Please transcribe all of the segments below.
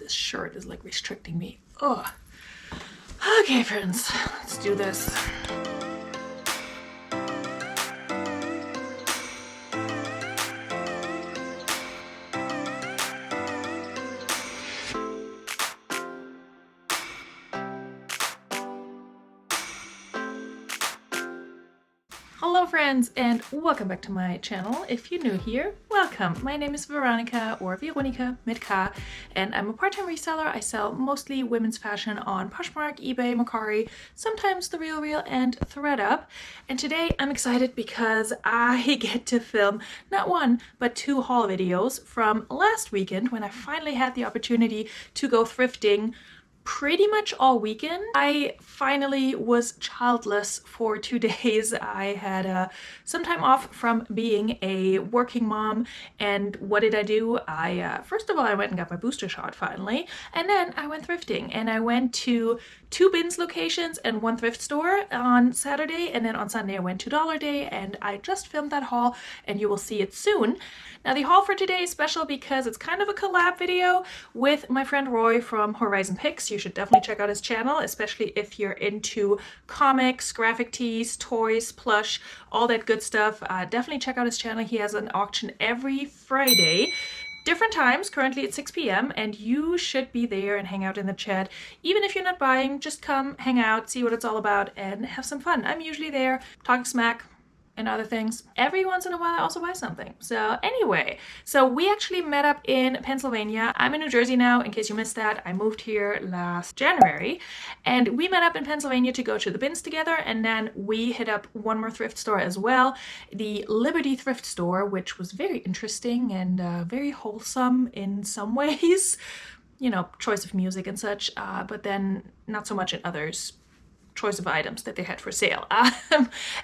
this shirt is like restricting me. Ugh. Okay, friends, let's do this. Hello friends, and welcome back to my channel. If you're new here, welcome. My name is Veronika, or Veronika mit K, and I'm a part-time reseller. I sell mostly women's fashion on Poshmark, eBay, Mercari, sometimes The RealReal, and ThredUp. And today I'm excited because I get to film not one, but 2 haul videos from last weekend when I finally had the opportunity to go thrifting pretty much all weekend. I finally was childless for 2 days. I had some time off from being a working mom, and what did I do? First of all, I went and got my booster shot finally, and then I went thrifting, and I went to 2 bins locations and 1 thrift store on Saturday, and then on Sunday I went to Dollar Day, and I just filmed that haul and you will see it soon. Now the haul for today is special because it's kind of a collab video with my friend Roy from Horizon Picks. You should definitely check out his channel, especially if you're into comics, graphic tees, toys, plush, all that good stuff. Definitely check out his channel. He has an auction every Friday. Different times, currently at 6 p.m. and you should be there and hang out in the chat. Even if you're not buying, just come hang out, see what it's all about, and have some fun. I'm usually there talking smack and other things. Every once in a while I also buy something. So anyway, so we actually met up in Pennsylvania. I'm in New Jersey now, in case you missed that. I moved here last January, and we met up in Pennsylvania to go to the bins together, and then we hit up one more thrift store as well, the Liberty Thrift Store, which was very interesting and very wholesome in some ways. You know, choice of music and such, but then not so much in others. Choice of items that they had for sale.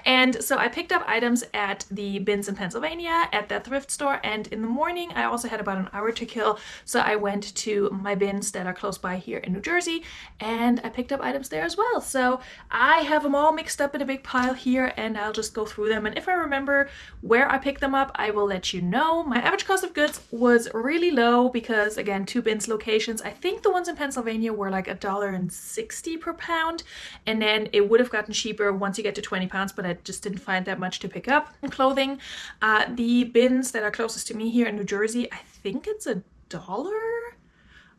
And so I picked up items at the bins in Pennsylvania at that thrift store, and in the morning I also had about an hour to kill, so I went to my bins that are close by here in New Jersey and I picked up items there as well. So I have them all mixed up in a big pile here, and I'll just go through them, and if I remember where I picked them up I will let you know. My average cost of goods was really low because, again, 2 bins locations. I think the ones in Pennsylvania were like $1.60 per pound, and then it would have gotten cheaper once you get to 20 pounds, but I just didn't find that much to pick up. In clothing, the bins that are closest to me here in New Jersey, I think it's $1.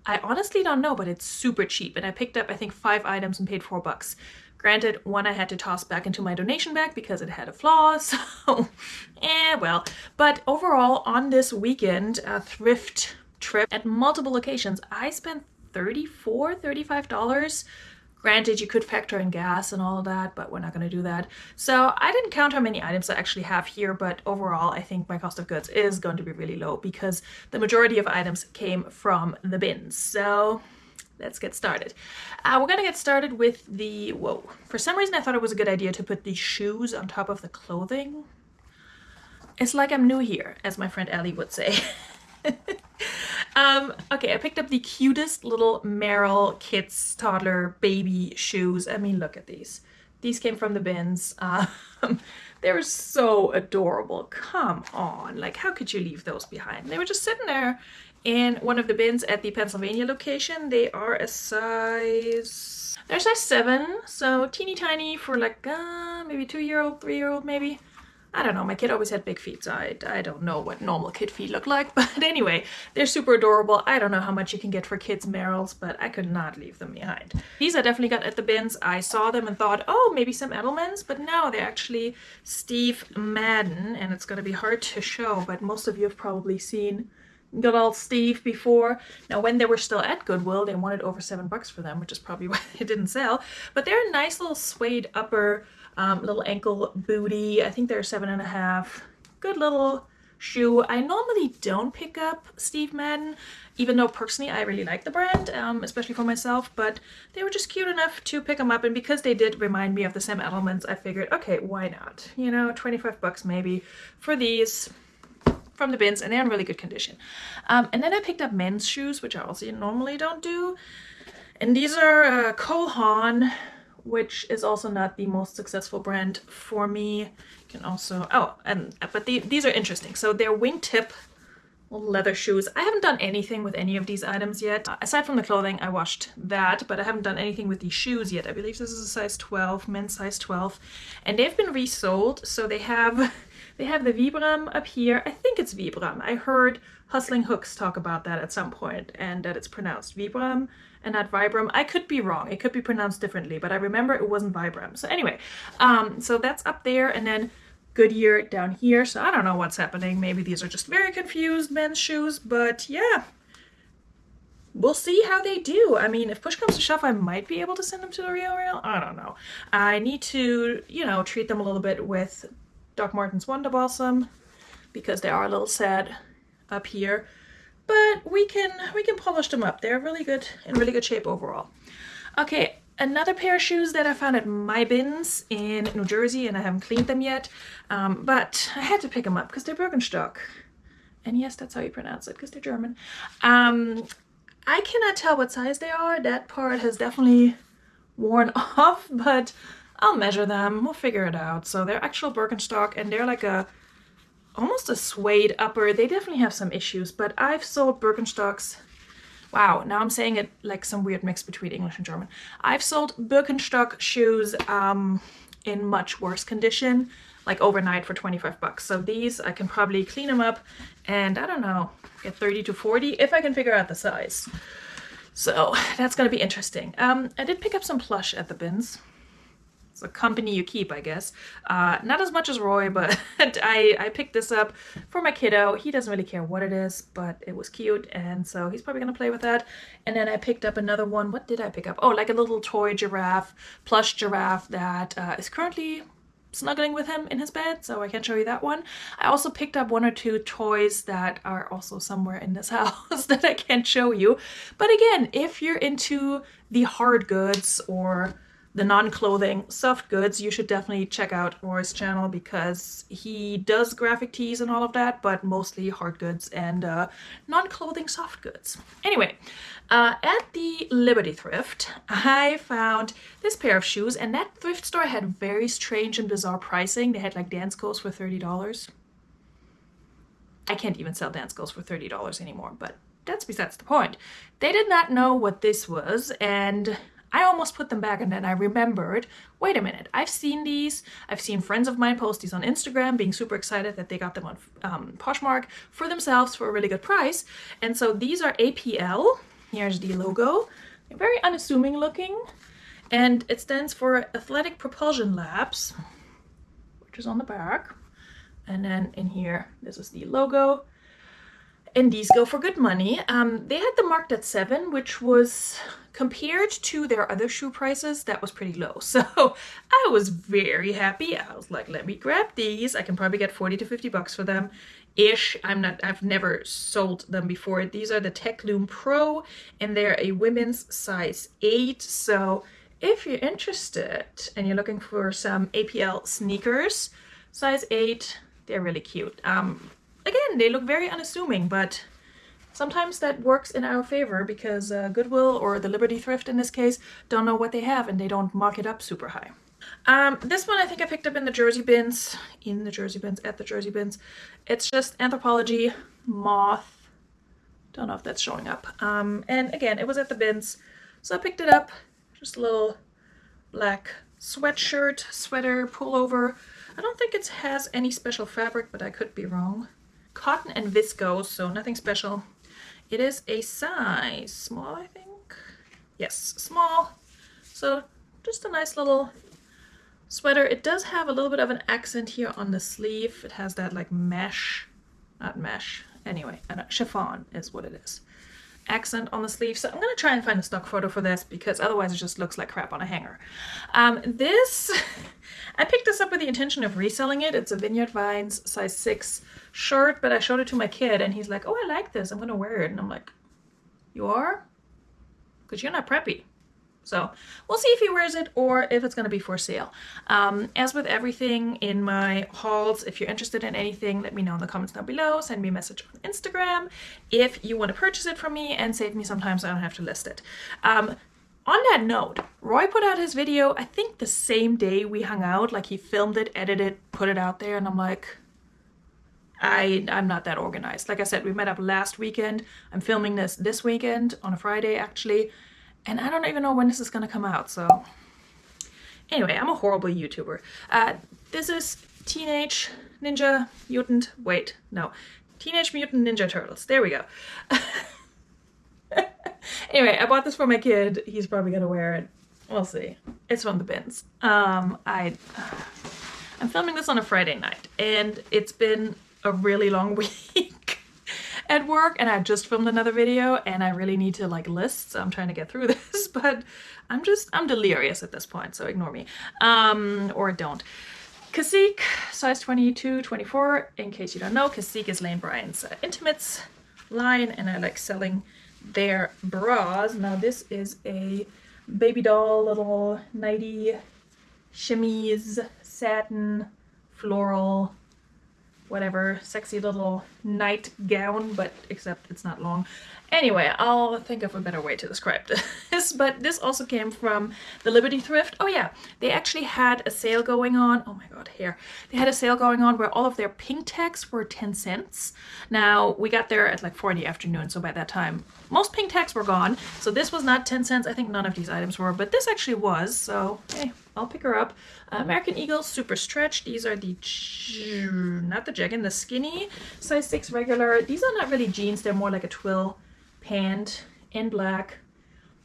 I honestly don't know, but it's super cheap, and I picked up I think 5 items and paid $4. Granted, one I had to toss back into my donation bag because it had a flaw, so well. But overall, on this weekend thrift trip at multiple locations, I spent $35. Granted, you could factor in gas and all of that, but we're not going to do that. So I didn't count how many items I actually have here, but overall I think my cost of goods is going to be really low because the majority of items came from the bins. So let's get started. We're going to get started with the, whoa, for some reason I thought it was a good idea to put the shoes on top of the clothing. It's like I'm new here, as my friend Ellie would say. Okay, I picked up the cutest little Merrell kids toddler baby shoes. I mean, look at these. These came from the bins. They were so adorable. Come on, like, how could you leave those behind? They were just sitting there in one of the bins at the Pennsylvania location. They are a size, they're size 7, so teeny tiny for like maybe 2-year-old, 3-year-old maybe. I don't know, my kid always had big feet, so I don't know what normal kid feet look like, but anyway, they're super adorable. I don't know how much you can get for kids Merrells, but I could not leave them behind. These I definitely got at the bins. I saw them and thought, oh, maybe some Edelmans, but no, they're actually Steve Madden, and it's gonna be hard to show, but most of you have probably seen good old Steve before. Now, when they were still at Goodwill, they wanted over $7 for them, which is probably why they didn't sell, but they're a nice little suede upper, little ankle booty. I think they're 7.5. Good little shoe. I normally don't pick up Steve Madden, even though personally I really like the brand, especially for myself, but they were just cute enough to pick them up, and because they did remind me of the Sam Edelmans, I figured, okay, why not? You know, $25 maybe for these from the bins, and they're in really good condition. And then I picked up men's shoes, which I also normally don't do, and these are Cole Haan, which is also not the most successful brand for me. You can also, oh, but these are interesting. So they're wingtip leather shoes. I haven't done anything with any of these items yet. Aside from the clothing, I washed that, but I haven't done anything with these shoes yet. I believe this is a size 12, men's size 12, and they've been resold. So they have the Vibram up here. I think it's Vibram. I heard Hustling Hooks talk about that at some point, and that it's pronounced Vibram and not Vibram. I could be wrong. It could be pronounced differently, but I remember it wasn't Vibram. So anyway, so that's up there, and then Goodyear down here. So I don't know what's happening. Maybe these are just very confused men's shoes, but yeah, we'll see how they do. I mean, if push comes to shove, I might be able to send them to the Real. I don't know. I need to, you know, treat them a little bit with Doc Martens Wonder Balsam because they are a little sad up here, but we can polish them up. They're really good, in really good shape overall. Okay, another pair of shoes that I found at my bins in New Jersey, and I haven't cleaned them yet, but I had to pick them up because they're Birkenstock. And yes, that's how you pronounce it, because they're German. I cannot tell what size they are. That part has definitely worn off, but I'll measure them. We'll figure it out. So they're actual Birkenstock, and they're like almost a suede upper. They definitely have some issues, but I've sold Birkenstocks. Wow, now I'm saying it like some weird mix between English and German. I've sold Birkenstock shoes in much worse condition, like overnight for 25 bucks. So these, I can probably clean them up and, I don't know, get 30 to 40 if I can figure out the size. So that's gonna be interesting. I did pick up some plush at the bins. It's a company you keep, I guess. Not as much as Roy, but I picked this up for my kiddo. He doesn't really care what it is, but it was cute, and so he's probably gonna play with that. And then I picked up another one. What did I pick up? Oh, like a little toy giraffe, plush giraffe that is currently snuggling with him in his bed, so I can show you that one. I also picked up one or two toys that are also somewhere in this house that I can't show you. But again, if you're into the hard goods or the non-clothing soft goods, you should definitely check out Roy's channel because he does graphic tees and all of that, but mostly hard goods and non-clothing soft goods. Anyway, at the Liberty Thrift, I found this pair of shoes, and that thrift store had very strange and bizarre pricing. They had like dance clothes for $30. I can't even sell dance clothes for $30 anymore, but that's besides the point. They did not know what this was, and I almost put them back, and then I remembered, wait a minute, I've seen these. I've seen friends of mine post these on Instagram, being super excited that they got them on Poshmark for themselves for a really good price. And so these are APL. Here's the logo. They're very unassuming looking, and it stands for Athletic Propulsion Labs, which is on the back. And then in here, this is the logo. And these go for good money. They had them marked at 7, which was, compared to their other shoe prices, that was pretty low. So I was very happy. I was like, let me grab these. I can probably get 40 to 50 bucks for them ish. I've never sold them before. These are the Tech Loom Pro, and they're a women's size 8. So if you're interested and you're looking for some APL sneakers, size 8, they're really cute. Again, they look very unassuming, but sometimes that works in our favor because Goodwill, or the Liberty Thrift in this case, don't know what they have and they don't mark it up super high. This one I think I picked up in the Jersey bins, at the Jersey bins. It's just Anthropology Moth. Don't know if that's showing up. And again, it was at the bins, so I picked it up. Just a little black sweatshirt, sweater, pullover. I don't think it has any special fabric, but I could be wrong. Cotton and viscose, so nothing special. It is a size small, I think. Yes, small. So just a nice little sweater. It does have a little bit of an accent here on the sleeve. It has that like mesh, not mesh. Anyway, chiffon is what it is. Accent on the sleeve. So I'm gonna try and find a stock photo for this because otherwise it just looks like crap on a hanger. This, I picked this up with the intention of reselling it. It's a Vineyard Vines size 6 shirt, but I showed it to my kid and he's like, oh, I like this, I'm gonna wear it. And I'm like, you are? Because you're not preppy. So we'll see if he wears it or if it's going to be for sale. As with everything in my hauls, if you're interested in anything, let me know in the comments down below. Send me a message on Instagram if you want to purchase it from me, and save me some time so I don't have to list it. On that note, Roy put out his video, I think the same day we hung out. Like, he filmed it, edited it, put it out there, and I'm like, I'm not that organized. Like I said, we met up last weekend. I'm filming this weekend on a Friday actually, and I don't even know when this is gonna come out. So anyway, I'm a horrible YouTuber. This is Teenage Mutant Ninja Turtles. There we go. Anyway, I bought this for my kid. He's probably gonna wear it. We'll see. It's from the bins. I'm filming this on a Friday night, and it's been a really long week at work, and I just filmed another video, and I really need to like list, so I'm trying to get through this, but I'm delirious at this point, so ignore me. Or don't. Cacique, size 22, 24. In case you don't know, Cacique is Lane Bryant's Intimates line, and I like selling their bras. Now this is a baby doll little nighty chemise, satin, floral, whatever, sexy little nightgown, but except it's not long. Anyway, I'll think of a better way to describe this, but this also came from the Liberty Thrift. Oh yeah, they actually had a sale going on. Oh my god, hair. They had a sale going on where all of their pink tags were 10 cents. Now, we got there at like 4 in the afternoon, so by that time, most pink tags were gone. So this was not 10 cents. I think none of these items were, but this actually was, so hey, I'll pick her up. American Eagle, super stretch. These are the, not the jegging, the skinny, size 6 regular. These are not really jeans, they're more like a twill pant in black.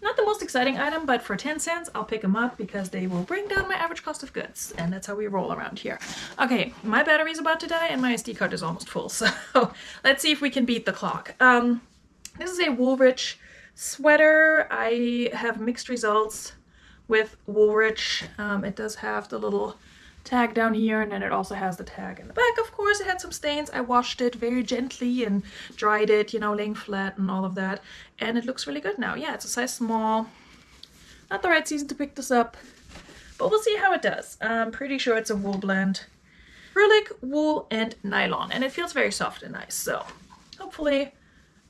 Not the most exciting item, but for 10 cents, I'll pick them up because they will bring down my average cost of goods. And that's how we roll around here. Okay, my battery's about to die and my SD card is almost full. So let's see if we can beat the clock. This is a Woolrich sweater. I have mixed results with Woolrich. It does have the little tag down here, and then it also has the tag in the back. Of course, it had some stains. I washed it very gently and dried it, you know, laying flat and all of that, and it looks really good now. Yeah, it's a size small. Not the right season to pick this up, but we'll see how it does. I'm pretty sure it's a wool blend. Acrylic, wool, and nylon, and it feels very soft and nice, so hopefully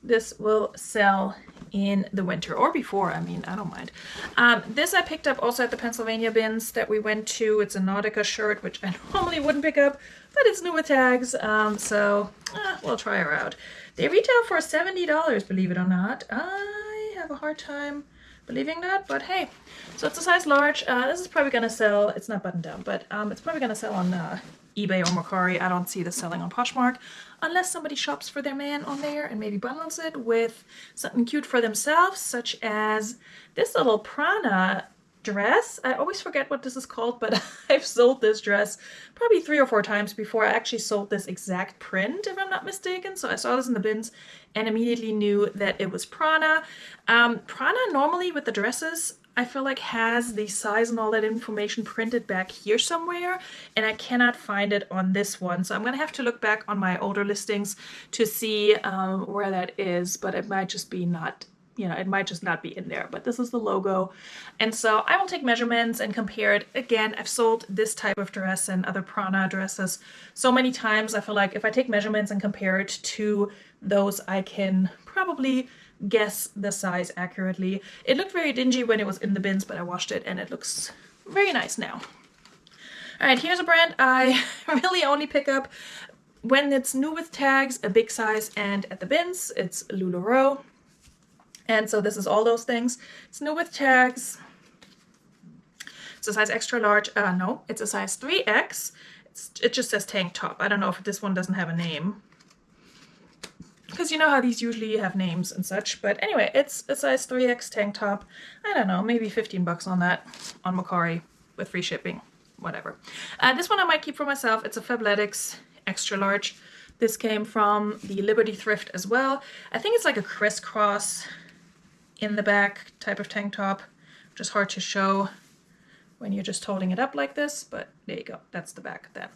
this will sell in the winter or before. I mean, I don't mind. This I picked up also at the Pennsylvania bins that we went to. It's a Nautica shirt, which I normally wouldn't pick up, but it's new with tags, so we'll try her out. They retail for $70, believe it or not. I have a hard time believing that, but hey. So it's a size large. This is probably gonna sell, it's not buttoned down, but it's probably gonna sell on eBay or Mercari. I don't see this selling on Poshmark unless somebody shops for their man on there and maybe bundles it with something cute for themselves, such as this little Prana dress. I always forget what this is called, but I've sold this dress probably 3 or 4 times before. I actually sold this exact print, if I'm not mistaken. So I saw this in the bins and immediately knew that it was Prana. Prana normally with the dresses, I feel like has the size and all that information printed back here somewhere, and I cannot find it on this one. So I'm gonna have to look back on my older listings to see where that is, but it might just be not, you know, it might just not be in there, but this is the logo. And so I will take measurements and compare it. Again, I've sold this type of dress and other Prana dresses so many times. I feel like if I take measurements and compare it to those, I can probably guess the size accurately. It looked very dingy when it was in the bins, but I washed it and it looks very nice now. All right, here's a brand I really only pick up when it's new with tags, a big size, and at the bins, it's LuLaRoe. And so this is all those things. It's new with tags. It's a size extra large. No, it's a size 3X. It just says tank top. I don't know if this one doesn't have a name, because you know how these usually have names and such. But anyway, it's a size 3X tank top. I don't know, maybe 15 bucks on that on Mercari with free shipping, whatever. This one I might keep for myself. It's a Fabletics extra large. This came from the Liberty Thrift as well. I think it's like a crisscross in the back type of tank top, which is hard to show when you're just holding it up like this, but there you go. That's the back then.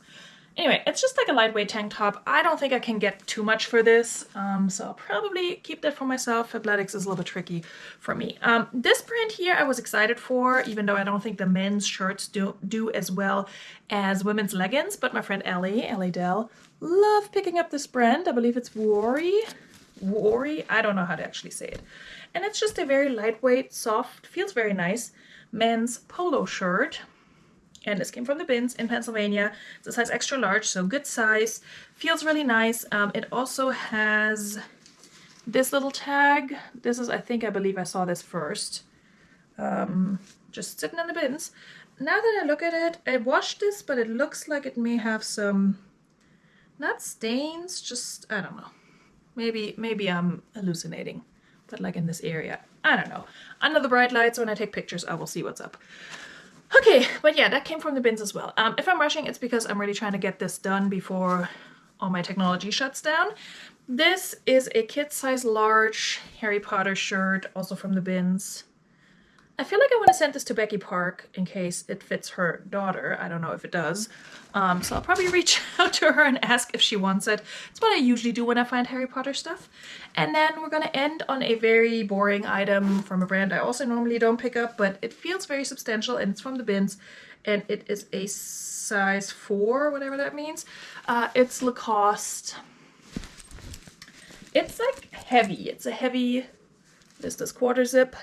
Anyway, it's just like a lightweight tank top. I don't think I can get too much for this, so I'll probably keep that for myself. Fabletics is a little bit tricky for me. This brand here I was excited for, even though I don't think the men's shirts do as well as women's leggings, but my friend Ellie Dell, love picking up this brand. I believe it's Wori. I don't know how to actually say it. And it's just a very lightweight, soft, feels very nice men's polo shirt. And this came from the bins in Pennsylvania. It's a size extra large, so good size. Feels really nice. It also has this little tag. This is, I believe I saw this first. Just sitting in the bins. Now that I look at it, I washed this, but it looks like it may have some, not stains, just, I don't know. Maybe I'm hallucinating, but like in this area. I don't know. Under the bright lights, when I take pictures, I will see what's up. Okay, but yeah, that came from the bins as well. If I'm rushing, it's because I'm really trying to get this done before all my technology shuts down. This is a kid size large Harry Potter shirt, also from the bins. I feel like I want to send this to Becky Park in case it fits her daughter. I don't know if it does. So I'll probably reach out to her and ask if she wants it. It's what I usually do when I find Harry Potter stuff. And then we're going to end on a very boring item from a brand I also normally don't pick up, but it feels very substantial and it's from the bins. And it is a size 4, whatever that means. It's Lacoste. It's like heavy. It's a heavy, this quarter zip.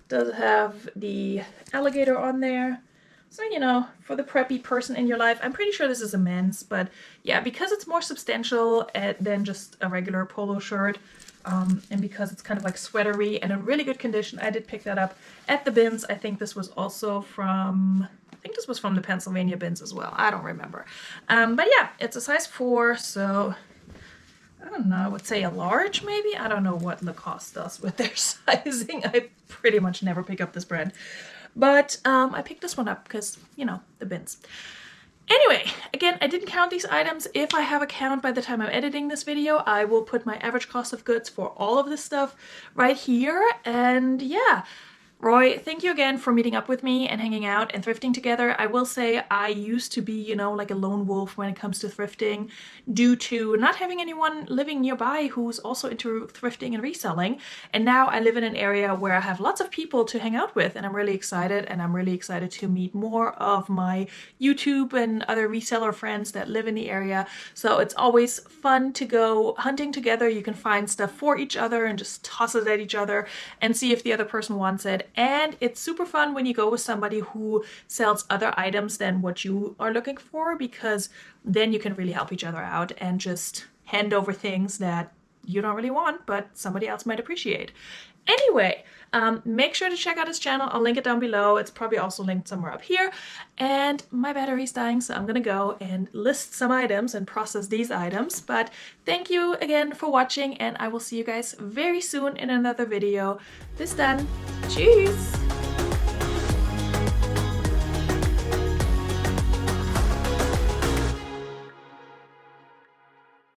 Does have the alligator on there. So, you know, for the preppy person in your life, I'm pretty sure this is a men's, but yeah, because it's more substantial than just a regular polo shirt, and because it's kind of like sweatery and in really good condition, I did pick that up at the bins. I think this was also from, the Pennsylvania bins as well. I don't remember. But yeah, it's a size 4, so I don't know, I would say a large maybe? I don't know what Lacoste does with their sizing. I pretty much never pick up this brand. But I picked this one up because, you know, the bins. Anyway, again, I didn't count these items. If I have a count by the time I'm editing this video, I will put my average cost of goods for all of this stuff right here. And yeah. Roy, thank you again for meeting up with me and hanging out and thrifting together. I will say I used to be, you know, like a lone wolf when it comes to thrifting due to not having anyone living nearby who's also into thrifting and reselling. And now I live in an area where I have lots of people to hang out with and I'm really excited. And I'm really excited to meet more of my YouTube and other reseller friends that live in the area. So it's always fun to go hunting together. You can find stuff for each other and just toss it at each other and see if the other person wants it. And it's super fun when you go with somebody who sells other items than what you are looking for, because then you can really help each other out and just hand over things that you don't really want, but somebody else might appreciate. Anyway, make sure to check out his channel. I'll link it down below. It's probably also linked somewhere up here. And my battery's dying, so I'm gonna go and list some items and process these items. But thank you again for watching, and I will see you guys very soon in another video. Bis dann. Tschüss.